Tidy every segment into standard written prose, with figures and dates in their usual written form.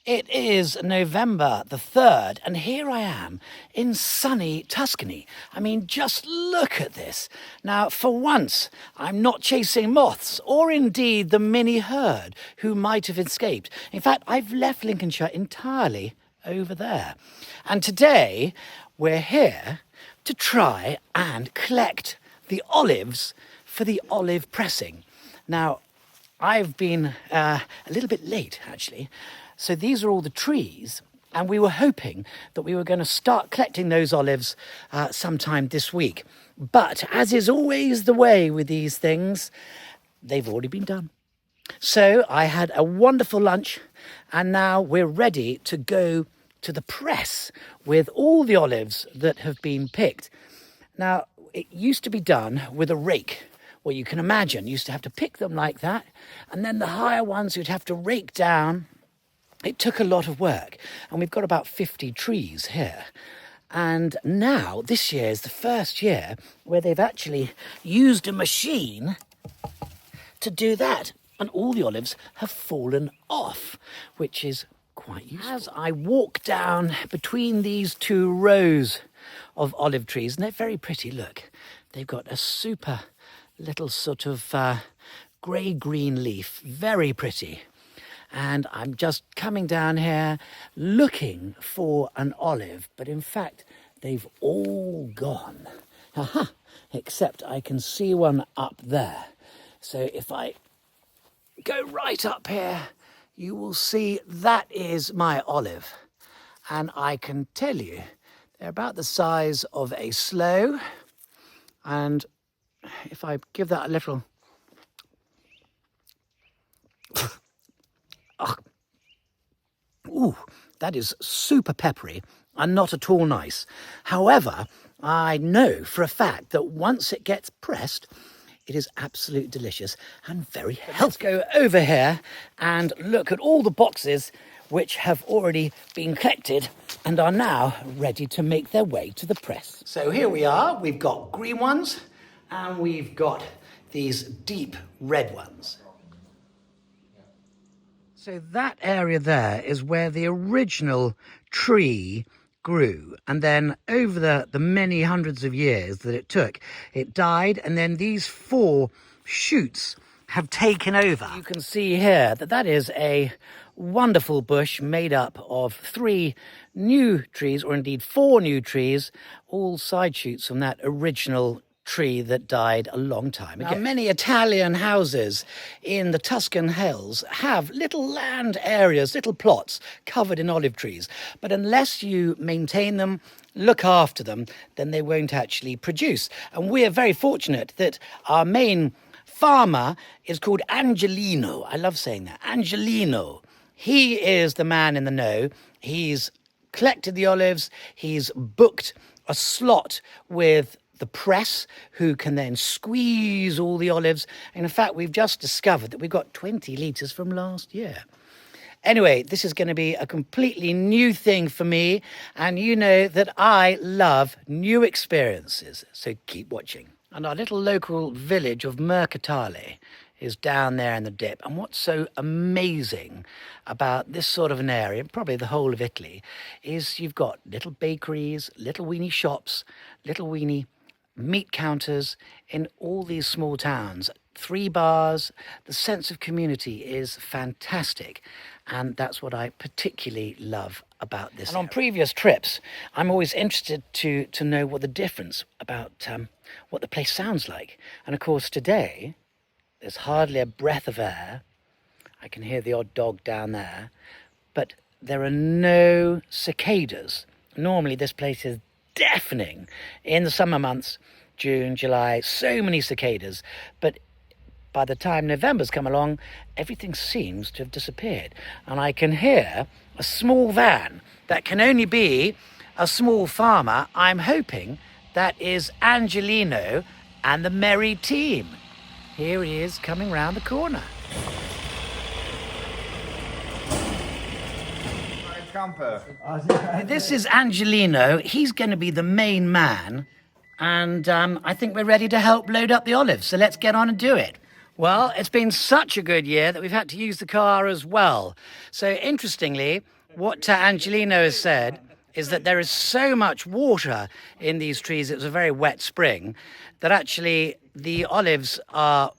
It is November the 3rd, and here I am in sunny Tuscany. I mean, just look at this. Now, for once, I'm not chasing moths, or indeed the mini herd who might have escaped. In fact, I've left Lincolnshire entirely over there. And today, we're here to try and collect the olives for the olive pressing. Now, I've been a little bit late, actually. So these are all the trees, and we were hoping that we were going to start collecting those olives sometime this week. But as is always the way with these things, they've already been done. So I had a wonderful lunch, and now we're ready to go to the press with all the olives that have been picked. Now, it used to be done with a rake. Well, you can imagine, you used to have to pick them like that, and then the higher ones you'd have to rake down. It took a lot of work, and we've got about 50 trees here. And now, this year is the first year where they've actually used a machine to do that. And all the olives have fallen off, which is quite useful. As I walk down between these two rows of olive trees, and they're very pretty, look. They've got a super little sort of grey-green leaf, very pretty. And I'm just coming down here looking for an olive, but in fact, they've all gone. Aha! Except I can see one up there. So if I go right up here, you will see that is my olive. And I can tell you, they're about the size of a sloe. And if I give that a little... Ooh, that is super peppery and not at all nice. However, I know for a fact that once it gets pressed, it is absolutely delicious and very healthy. Let's go over here and look at all the boxes which have already been collected and are now ready to make their way to the press. So here we are. We've got green ones and we've got these deep red ones. So that area there is where the original tree grew, and then over the many hundreds of years that it took, it died, and then these four shoots have taken over. You can see here that that is a wonderful bush made up of 3 new trees, or indeed 4 new trees, all side shoots from that original tree that died a long time ago. Now, many Italian houses in the Tuscan hills have little land areas, little plots covered in olive trees. But unless you maintain them, look after them, then they won't actually produce. And we're very fortunate that our main farmer is called Angelino. I love saying that. Angelino. He is the man in the know. He's collected the olives. He's booked a slot with the press, who can then squeeze all the olives. And in fact, we've just discovered that we've got 20 litres from last year. Anyway, this is going to be a completely new thing for me. And you know that I love new experiences. So keep watching. And our little local village of Mercatale is down there in the dip. And what's so amazing about this sort of an area, probably the whole of Italy, is you've got little bakeries, little weeny shops, little weeny meat counters in all these small towns, 3 bars. The sense of community is fantastic, and that's what I particularly love about this. And on previous trips, I'm always interested to know what the difference about what the place sounds like. And of course today, there's hardly a breath of air. I can hear the odd dog down there, but there are no cicadas. Normally this place is deafening in the summer months, June, July, so many cicadas. But by the time November's come along, everything seems to have disappeared. And I can hear a small van that can only be a small farmer. I'm hoping that is Angelino and the merry team. Here he is coming round the corner. This is Angelino. He's going to be the main man, and I think we're ready to help load up the olives. So let's get on and do it. Well, it's been such a good year that we've had to use the car as well. So interestingly, what Angelino has said is that there is so much water in these trees, it was a very wet spring, that actually the olives are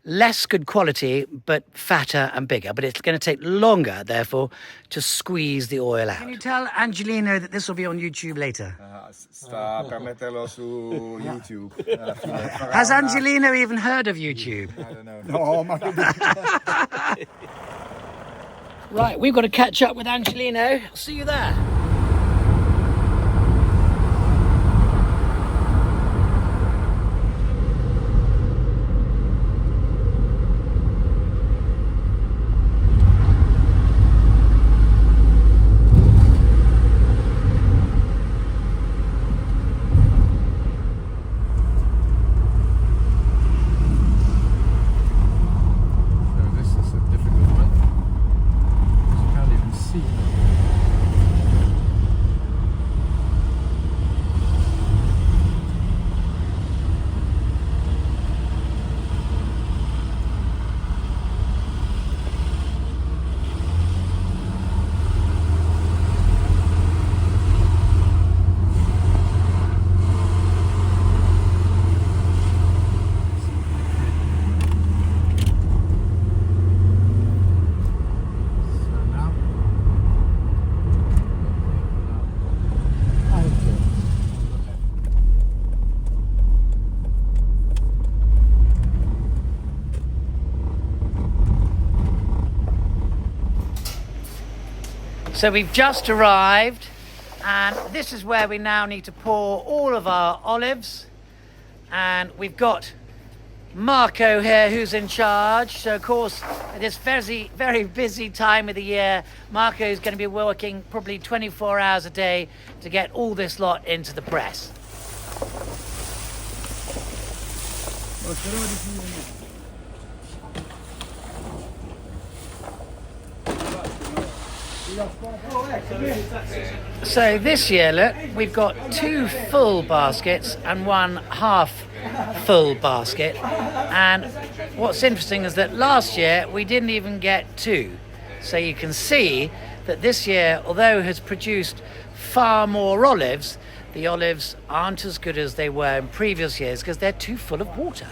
less good quality, but fatter and bigger. But it's going to take longer, therefore, to squeeze the oil out. Can you tell Angelino that this will be on YouTube later? Sta per metterlo su YouTube. Has Angelino even heard of YouTube? I don't know. No, ma Right, we've got to catch up with Angelino. I'll see you there. So we've just arrived, and this is where we now need to pour all of our olives. And we've got Marco here who's in charge. So of course, at this very, very busy time of the year, Marco is going to be working probably 24 hours a day to get all this lot into the press. So this year, look, we've got 2 full baskets and 1 half full basket. And what's interesting is that last year we didn't even get 2. So you can see that this year, although it has produced far more olives, the olives aren't as good as they were in previous years because they're too full of water.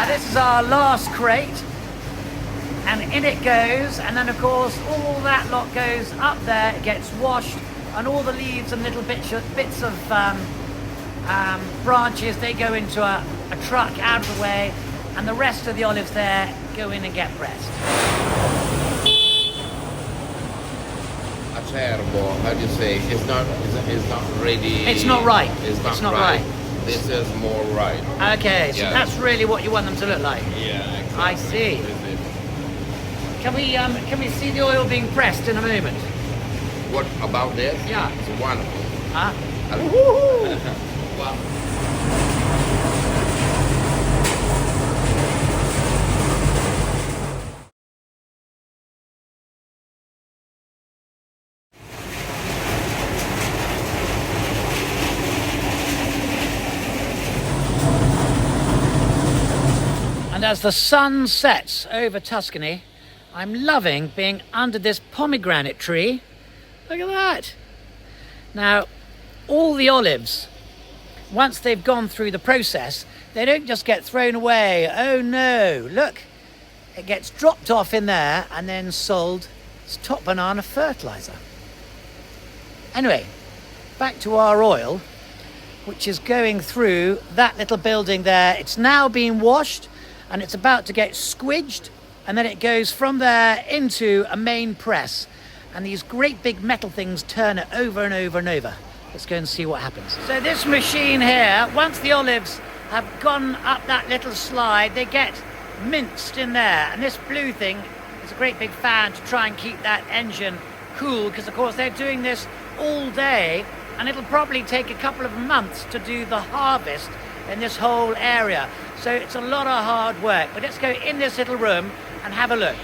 This is our last crate, and in it goes, and then of course all that lot goes up there, it gets washed, and all the leaves and little bits of branches, they go into a truck out of the way, and the rest of the olives there go in and get pressed. Acerbo, how do you say? It's not ready. It's not right. It's not right. This is more right. Okay, so that's really what you want them to look like. Yeah, exactly. I see. Can we see the oil being pressed in a moment? What about this? Yeah. It's wonderful. Huh? Wow. And as the sun sets over Tuscany, I'm loving being under this pomegranate tree. Look at that. Now, all the olives, once they've gone through the process, they don't just get thrown away. Oh no, look. It gets dropped off in there and then sold as top banana fertilizer. Anyway, back to our oil, which is going through that little building there. It's now being washed and it's about to get squidged, and then it goes from there into a main press, and these great big metal things turn it over and over and over. Let's go and see what happens. So this machine here, once the olives have gone up that little slide, they get minced in there, and this blue thing is a great big fan to try and keep that engine cool, because of course they're doing this all day, and it'll probably take a couple of months to do the harvest in this whole area. So it's a lot of hard work. But let's go in this little room and have a look.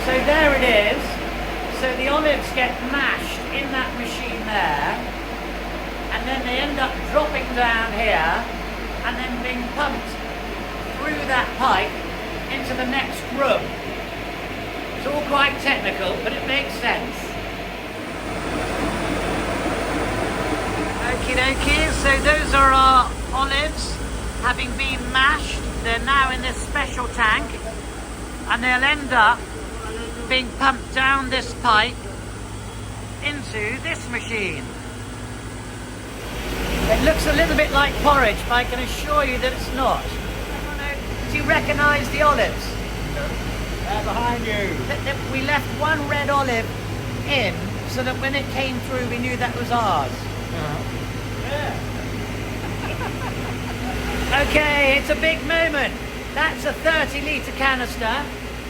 So there it is. So the olives get mashed in that machine there, and then they end up dropping down here and then being pumped through that pipe into the next room. It's all quite technical, but it makes sense. Okie dokie, so those are our olives having been mashed. They're now in this special tank, and they'll end up being pumped down this pipe into this machine. It looks a little bit like porridge, but I can assure you that it's not. Do you recognise the olives? They're behind you. We left one red olive in so that when it came through we knew that was ours. Yeah. Okay, it's a big moment. That's a 30-litre canister,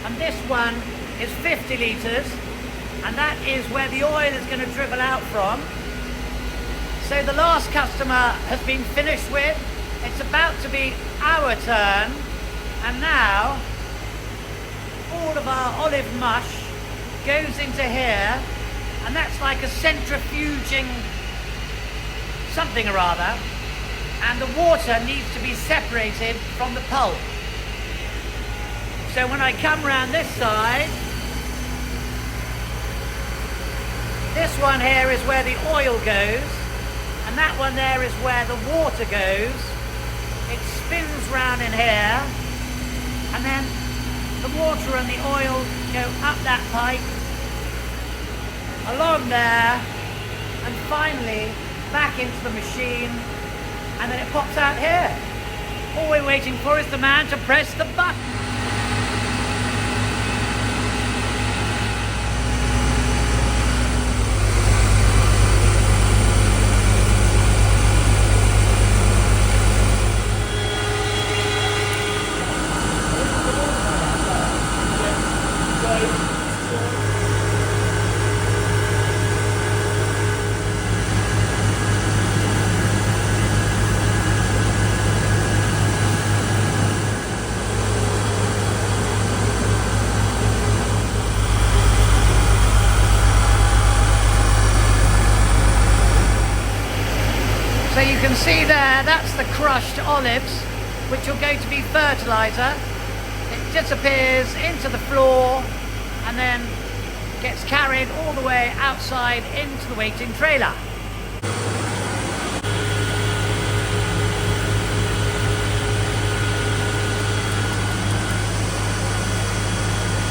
and this one is 50 litres, and that is where the oil is going to dribble out from. So the last customer has been finished with. It's about to be our turn, and now all of our olive mush goes into here, and that's like a centrifuging something or other, and the water needs to be separated from the pulp. So when I come round this side, this one here is where the oil goes, and that one there is where the water goes. It spins round in here, and then the water and the oil go up that pipe, along there, and finally back into the machine, and then it pops out here. All we're waiting for is the man to press the button. So you can see there, that's the crushed olives, which are going to be fertiliser. It disappears into the floor and then gets carried all the way outside into the waiting trailer.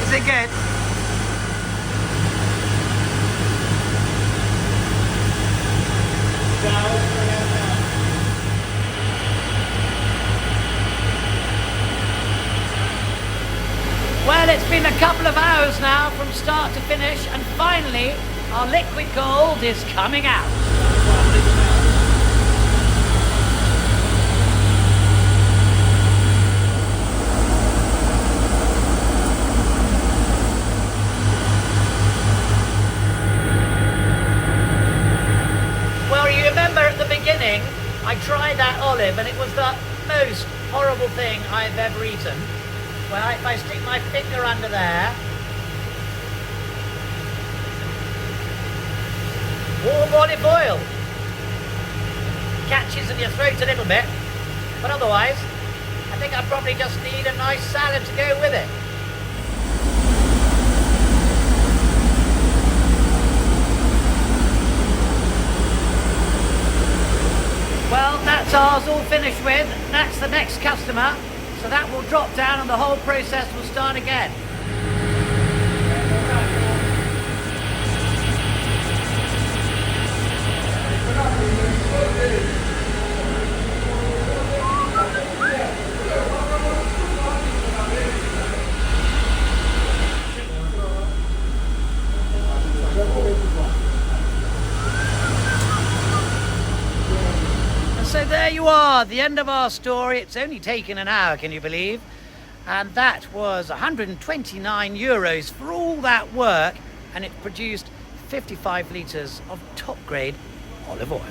Is it good? Well, it's been a couple of hours now from start to finish, and finally our liquid gold is coming out. Well, you remember at the beginning I tried that olive and it was the most horrible thing I've ever eaten. Well, if I stick my finger under there, warm olive oil, catches in your throat a little bit, but otherwise I think I probably just need a nice salad to go with it. Well, that's ours all finished with. That's the next customer. So that will drop down and the whole process will start again. And so there you are, the end of our story. It's only taken an hour, can you believe? And that was 129 euros for all that work, and it produced 55 litres of top grade olive oil.